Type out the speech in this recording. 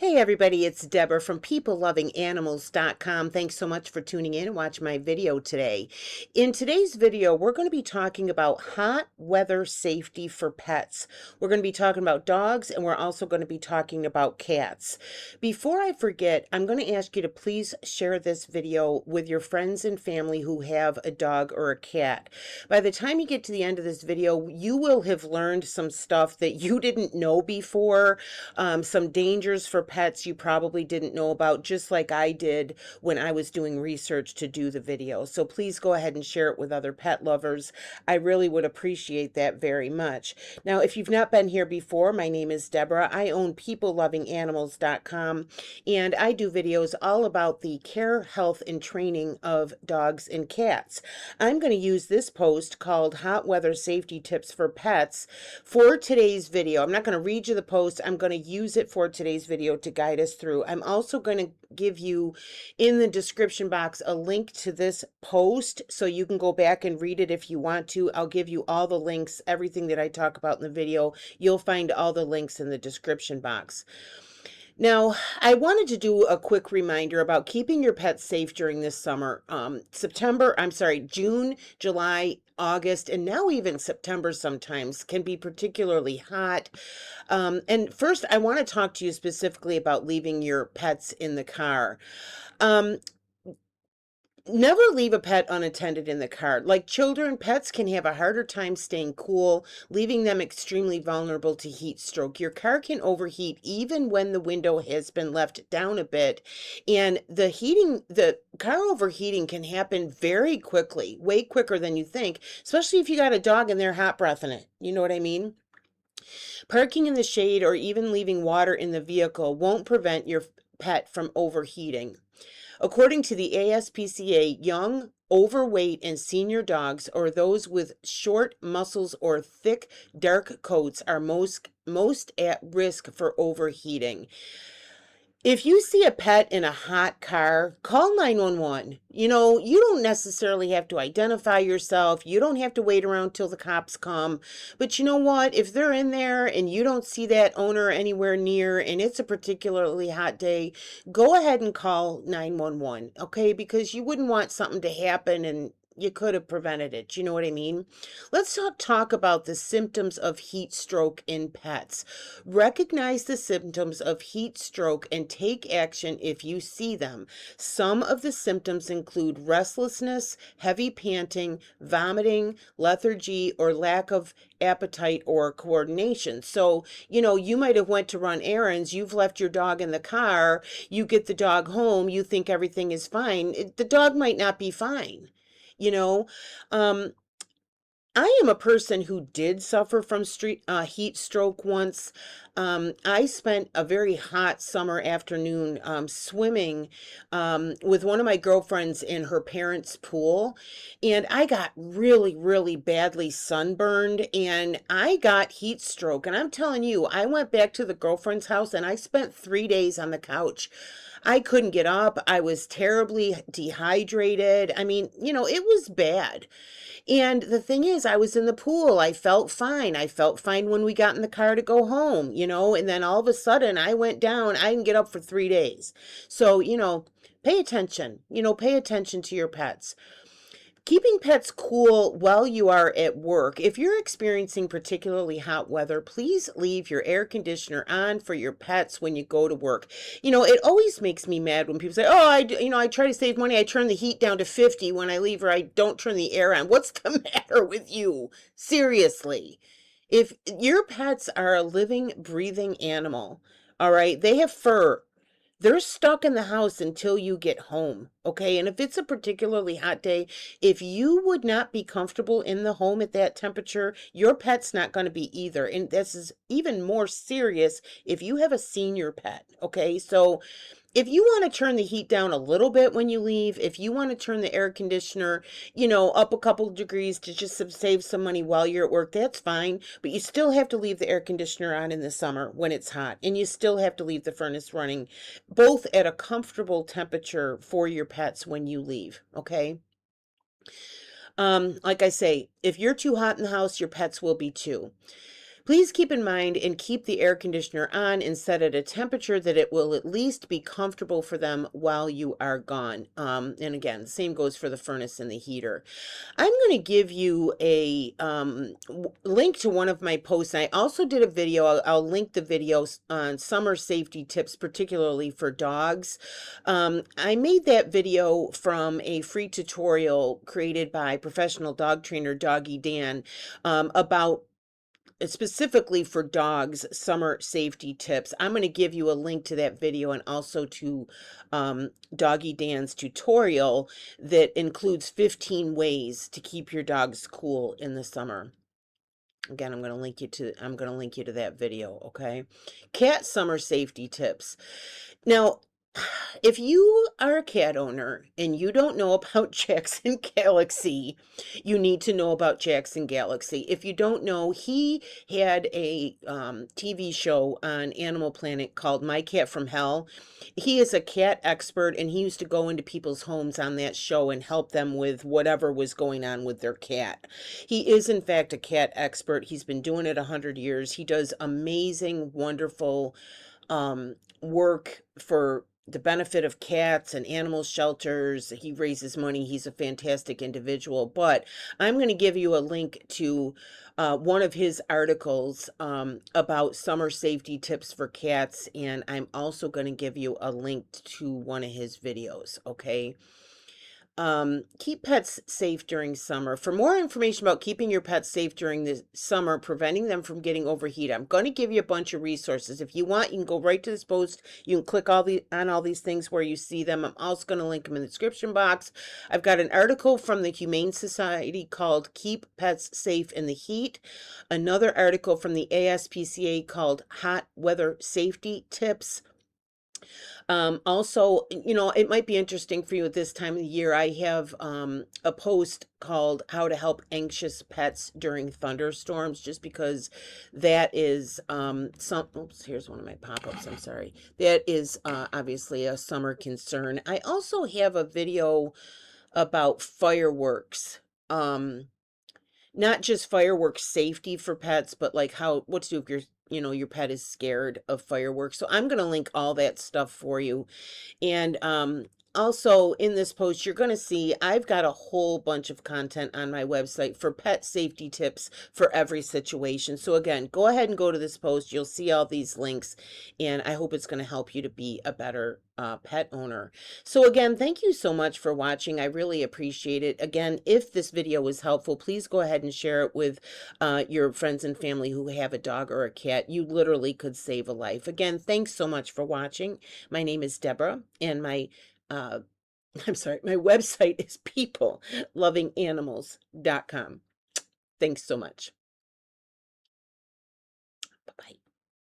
Hey everybody, it's Deborah from PeopleLovingAnimals.com. Thanks so much for tuning in and watching my video today. In today's video, we're going to be talking about hot weather safety for pets. We're going to be talking about dogs, and we're also going to be talking about cats. Before I forget, I'm going to ask you to please share this video with your friends and family who have a dog or a cat. By the time you get to the end of this video, you will have learned some stuff that you didn't know before, some dangers for pets you probably didn't know about, just like I did when I was doing research to do the video. So please go ahead and share it with other pet lovers. I really would appreciate that very much. Now, if you've not been here before, my name is Deborah. I own PeopleLovingAnimals.com, and I do videos all about the care, health, and training of dogs and cats. I'm going to use this post called Hot Weather Safety Tips for Pets for today's video. I'm not going to read you the post. I'm going to use it for today's video to guide us through. I'm also going to give you in the description box a link to this post so you can go back and read it if you want to. I'll give you all the links, everything that I talk about in the video. You'll find all the links in the description box. Now, I wanted to do a quick reminder about keeping your pets safe during this summer. June, July, August, and now even September sometimes can be particularly hot. And first, I want to talk to you specifically about leaving your pets in the car. Never leave a pet unattended in the car. Like children, pets can have a harder time staying cool, leaving them extremely vulnerable to heat stroke. Your car can overheat even when the window has been left down a bit. And the car overheating can happen very quickly, way quicker than you think, especially if you got a dog and they're hot breathing it. You know what I mean? Parking in the shade or even leaving water in the vehicle won't prevent your pet from overheating. According to the ASPCA, young, overweight, and senior dogs, or those with short muscles or thick, dark coats, are most at risk for overheating. If you see a pet in a hot car, call 911. You don't necessarily have to identify yourself. You don't have to wait around till the cops come. But you know what? If they're in there and you don't see that owner anywhere near and it's a particularly hot day, go ahead and call 911, okay? Because you wouldn't want something to happen and you could have prevented it. You know what I mean? Let's talk about the symptoms of heat stroke in pets. Recognize the symptoms of heat stroke and take action if you see them. Some of the symptoms include restlessness, heavy panting, vomiting, lethargy, or lack of appetite or coordination. So, you might have went to run errands, you've left your dog in the car, you get the dog home, you think everything is fine. The dog might not be fine. You know, um, I am a person who did suffer from heat stroke once. I spent a very hot summer afternoon swimming with one of my girlfriends in her parents' pool, and I got really, really badly sunburned, and I got heat stroke. And I'm telling you, I went back to the girlfriend's house, and I spent 3 days on the couch. I couldn't get up. I was terribly dehydrated. I mean, it was bad. And the thing is, I was in the pool. I felt fine. I felt fine when we got in the car to go home, and then all of a sudden I went down. I didn't get up for 3 days. So, pay attention. Pay attention to your pets. Keeping pets cool while you are at work. If you're experiencing particularly hot weather, please leave your air conditioner on for your pets when you go to work. It always makes me mad when people say, "Oh, I try to save money. I turn the heat down to 50 when I leave, or I don't turn the air on." What's the matter with you? Seriously. If your pets are a living, breathing animal, all right, they have fur. They're stuck in the house until you get home, okay? And if it's a particularly hot day, if you would not be comfortable in the home at that temperature, your pet's not going to be either. And this is even more serious if you have a senior pet, okay? So if you want to turn the heat down a little bit when you leave, if you want to turn the air conditioner, up a couple degrees to just save some money while you're at work, that's fine. But you still have to leave the air conditioner on in the summer when it's hot. And you still have to leave the furnace running, both at a comfortable temperature for your pets when you leave, okay? Like I say, if you're too hot in the house, your pets will be too. Please keep in mind and keep the air conditioner on and set at a temperature that it will at least be comfortable for them while you are gone. And again, same goes for the furnace and the heater. I'm going to give you a link to one of my posts. I also did a video. I'll link the videos on summer safety tips, particularly for dogs. I made that video from a free tutorial created by professional dog trainer Doggy Dan about specifically for dogs, summer safety tips. I'm going to give you a link to that video and also to Doggy Dan's tutorial that includes 15 ways to keep your dogs cool in the summer. Again, I'm going to link you to that video, okay? Cat summer safety tips. Now, if you are a cat owner and you don't know about Jackson Galaxy, you need to know about Jackson Galaxy. If you don't know, he had a TV show on Animal Planet called My Cat from Hell. He is a cat expert, and he used to go into people's homes on that show and help them with whatever was going on with their cat. He is, in fact, a cat expert. He's been doing it 100 years. He does amazing, wonderful work for the benefit of cats and animal shelters. He raises money. He's a fantastic individual. But I'm going to give you a link to one of his articles about summer safety tips for cats. And I'm also going to give you a link to one of his videos, okay? Keep pets safe during summer. For more information about keeping your pets safe during the summer, preventing them from getting overheated, I'm going to give you a bunch of resources. If you want, you can go right to this post. You can click on all these things where you see them. I'm also going to link them in the description box. I've got an article from the Humane Society called Keep Pets Safe in the Heat. Another article from the ASPCA called Hot Weather Safety Tips. Also, you know, it might be interesting for you at this time of the year. I have a post called How to Help Anxious Pets During Thunderstorms, just because that is oops, here's one of my pop-ups, I'm sorry. That is obviously a summer concern. I also have a video about fireworks. Not just fireworks safety for pets, but like what to do if your pet is scared of fireworks. So I'm going to link all that stuff for you. And also in this post, you're going to see I've got a whole bunch of content on my website for pet safety tips for every situation. So again, go ahead and go to this post. You'll see all these links, and I hope it's going to help you to be a better pet owner. So again, thank you so much for watching. I really appreciate it. Again, if this video was helpful, please go ahead and share it with your friends and family who have a dog or a cat. You literally could save a life. Again, thanks so much for watching. My name is Deborah, and my I'm sorry, my website is peoplelovinganimals.com. Thanks so much.